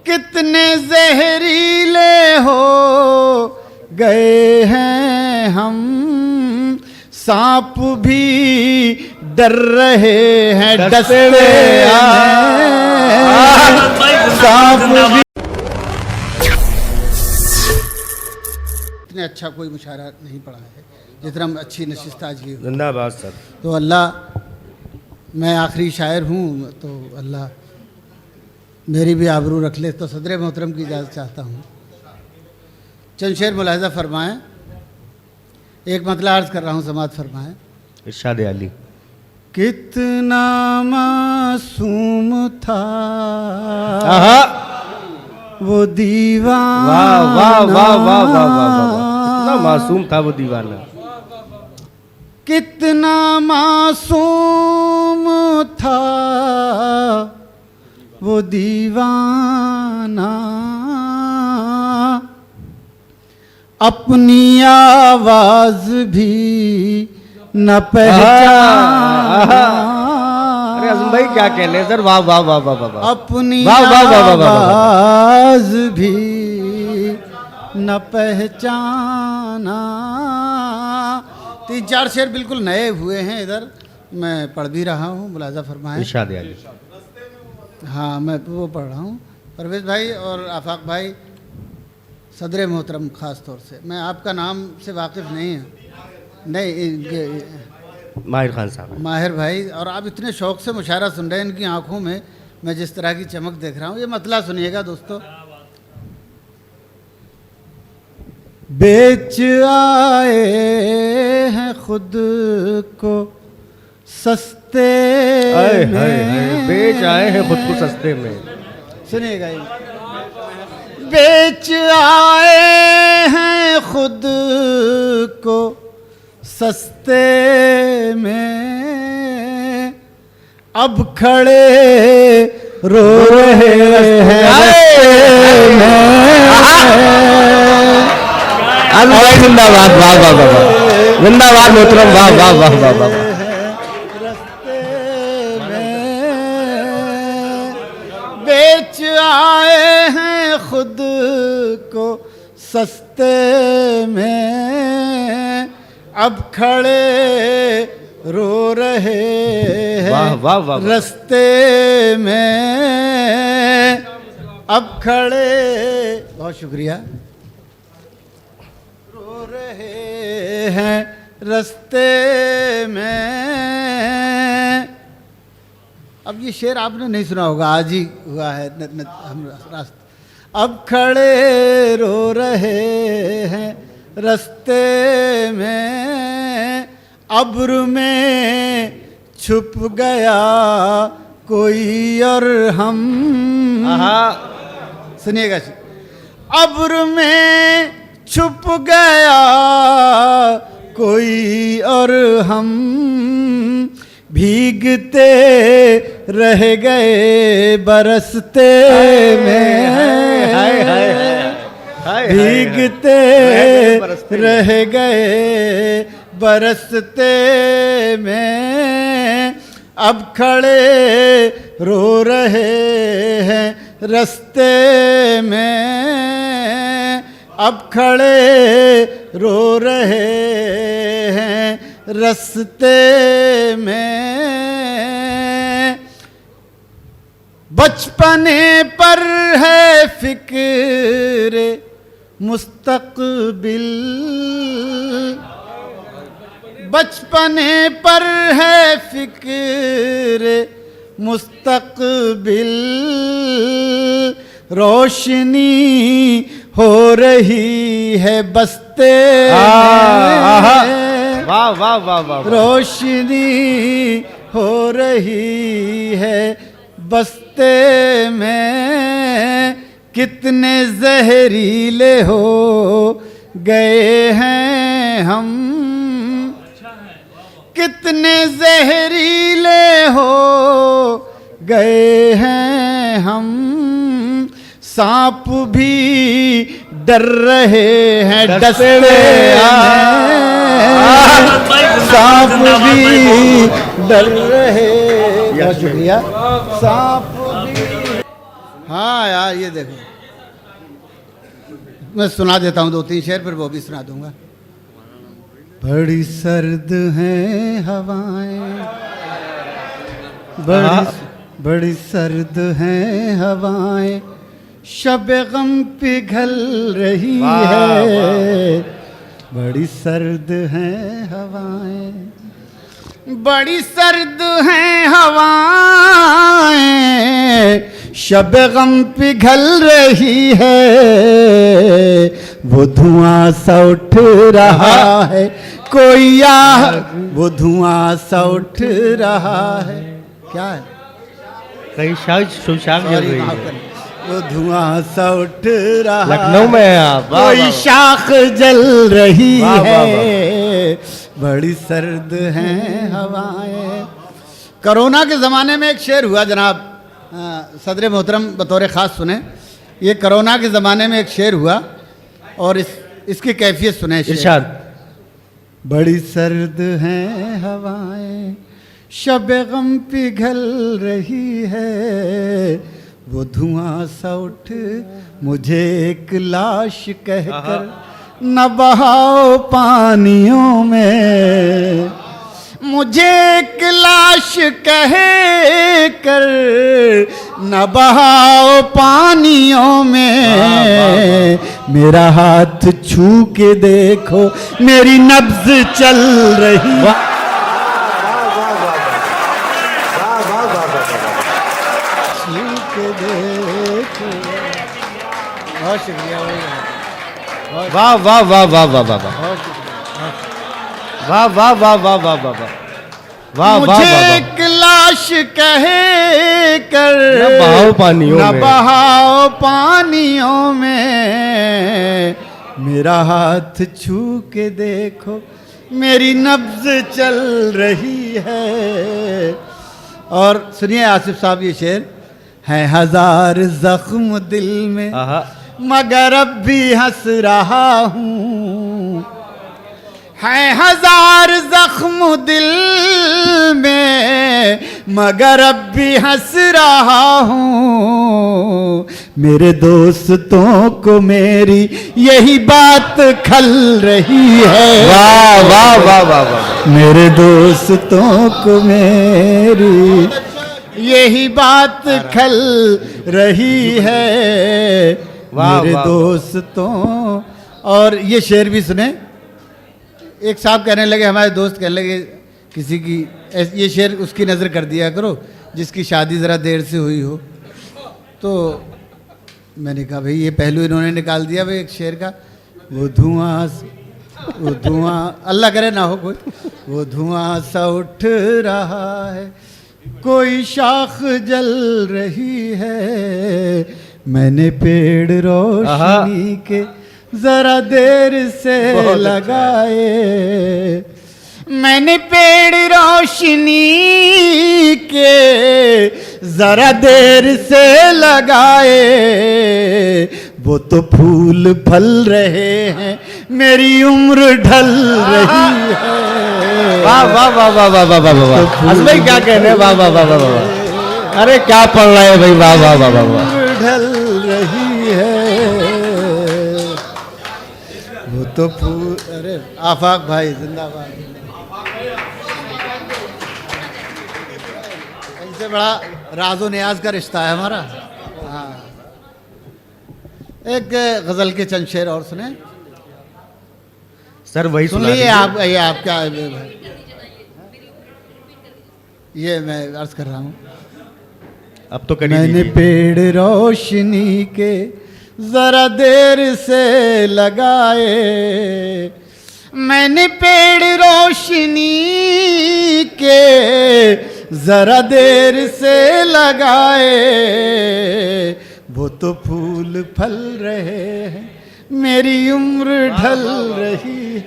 कितने जहरीले हो गए हैं हम, सांप भी डर रहे हैं डसते सांप भी। इतने अच्छा कोई मुशायरा नहीं पढ़ा है जितना अच्छी नशिस्त आज की। जिंदाबाद सर। तो अल्लाह, मैं आखिरी शायर हूँ तो अल्लाह मेरी भी आबरू रख ले। तो सदर मोहतरम की इजाज़त चाहता हूँ। चंद शेर मुलाहिज़ा फरमाएँ। एक मतला अर्ज़ कर रहा हूँ, समाअत फरमाएँ। इरशाद अली। कितना मासूम था वो दीवाना, वाह वाह वाह वाह वाह वाह, कितना मासूम था वो दीवाना। कितना मासूम था वो दीवाना, अपनी आवाज भी न पहचाना। अरे आज़म भाई क्या कहने सर, वाह वाह वाह वाह वाह। अपनी वाह वाह वाह वाह वाह। आवाज भी न पहचाना। 3-4 शेर बिल्कुल नए हुए हैं, इधर मैं पढ़ भी रहा हूँ, मुलाजा फरमाएं। इरशाद अली। हाँ, मैं वो पढ़ रहा हूँ। परवेज़ भाई और आफाक भाई, सदर मोहतरम ख़ास तौर से, मैं आपका नाम से वाकिफ़ नहीं हूँ, नहीं माहिर खान साहब, माहिर भाई, और आप इतने शौक़ से मुशायरा सुन रहे हैं। इनकी आंखों में मैं जिस तरह की चमक देख रहा हूँ, ये मतला सुनिएगा दोस्तों। बेच आए हैं खुद को सस्ते में, बेच आए हैं खुद को सस्ते में। सुनिएगा ये। बेच आए हैं खुद को सस्ते में, अब खड़े रो रहे हैं। जिंदाबाद, वाह वाह वाह वाह, जिंदाबाद मोहतरम, वाह वाह वाह वाह वाह। रस्ते में बेच आए हैं खुद को सस्ते में, अब खड़े रो रहे हैं। वाह वाह वाह। रस्ते में अब खड़े, बहुत शुक्रिया, रो रहे हैं रस्ते में। अब ये शेर आपने नहीं सुना होगा, आज ही हुआ है हम रास्ते। अब खड़े रो रहे हैं रस्ते में, अब्र में छुप गया कोई और हम। सुनिएगा, अब्र में छुप गया कोई और हम, भीगते रह गए बरसते में, भीगते रह गए बरसते में, अब खड़े रो रहे हैं रस्ते में, अब खड़े रो रहे हैं रस्ते में। बचपने पर है फिक्र मुस्तकबिल, बचपने पर है फिक्र मुस्तकबिल, रोशनी हो रही है बस्ते में, वाह वाह वाह वाह, रोशनी हो रही है बस्ते में। कितने जहरीले हो गए हैं हम, कितने जहरीले हो गए हैं हम, सांप भी डर रहे हैं डसते सांप भी डर रहे। बहुत शुक्रिया। सांप भी, हाँ यार ये देखो, मैं सुना देता हूँ 2-3 शेर, फिर वो भी सुना दूंगा। बड़ी सर्द हैं हवाएं, बड़ी सर्द हैं हवाएं, शब गम पिघल रही है। बड़ी सर्द हैं हवाएं, बड़ी सर्द हैं हवाएं, शब गम पिघल रही है। वो धुआं सा उठ रहा है कोई या, वो धुआं सा उठ रहा है। क्या है? कहीं शायद सुशाग जल रही माफ है। करना। वो धुआं सा उठ रहा, लखनऊ में है आप। वाह, कोई वाह, शाख जल रही वाह, वाह, है। बड़ी सर्द हैं हवाएं। कोरोना के ज़माने में एक शेर हुआ जनाब, सदर मोहतरम बतौर ख़ास सुने। ये कोरोना के ज़माने में एक शेर हुआ और इसकी कैफियत सुने। इरशाद। बड़ी सर्द हैं हवाएं, शब गम पिघल रही है। वो धुआं सा उठ मुझे एक लाश कहकर न बहाओ पानियों में। मुझे एक लाश कह कर न बहाओ पानियों में। मेरा हाथ छू के देखो मेरी नब्ज चल रही। छू के देखो। बहुत शुक्रिया। वाह वाह वाह वाह वाह वाह वाह वाह वाह वाह वाह वाह वाह वाह वाह वाह। मुझे एक लाश कहे कर न बहाओ पानियों न में। बहाओ पानियों में। मेरा हाथ छू के देखो मेरी नब्ज चल रही है। और सुनिए आसिफ साहब ये शेर है। हजार जख्म दिल में मगर अब भी हंस रहा हूँ। है हजार जख्म दिल में मगर अब भी हंस रहा हूँ। मेरे दोस्तों को मेरी यही बात खल रही है। वाह वाह वाह वाह वाह। मेरे दोस्तों को मेरी यही बात खल रही है। वाह, मेरे वाह, दोस्तों। और ये शेर भी सुने। एक साहब कहने लगे, हमारे दोस्त कहने लगे किसी की ये शेर उसकी नज़र कर दिया करो जिसकी शादी ज़रा देर से हुई हो। तो मैंने कहा भाई ये पहलू इन्होंने निकाल दिया भाई एक शेर का। वो धुआं अल्लाह करे ना हो कोई। वो धुआं सा उठ रहा है कोई शाख जल रही है। मैंने पेड़ रोशनी के जरा देर से लगाए। मैंने पेड़ रोशनी के जरा देर से लगाए। वो तो फूल फल रहे हैं मेरी उम्र ढल रही है। वाह वाह वाह वाह वाह वाह वाह वाह। असली क्या कहने। वाह वाह वाह वाह वाह। अरे क्या पढ़ रहे हैं भाई। वाह वाह वाह वाह वाह। ढल रही है वो तो फूल। अरे आफाक भाई जिंदाबाद। इनसे बड़ा राजो नियाज का रिश्ता है हमारा। हाँ एक गजल के चंद शेर और सुने। सर वही सुन सुना लीजिए दीजिए। आप। ये आप क्या ये मैं अर्ज कर रहा हूँ। अब तो करी मैंने दीजिए। पेड़ रोशनी के जरा देर से लगाए। मैंने पेड़ रोशनी के जरा देर से लगाए। वो तो फूल फल रहे हैं मेरी उम्र ढल रही।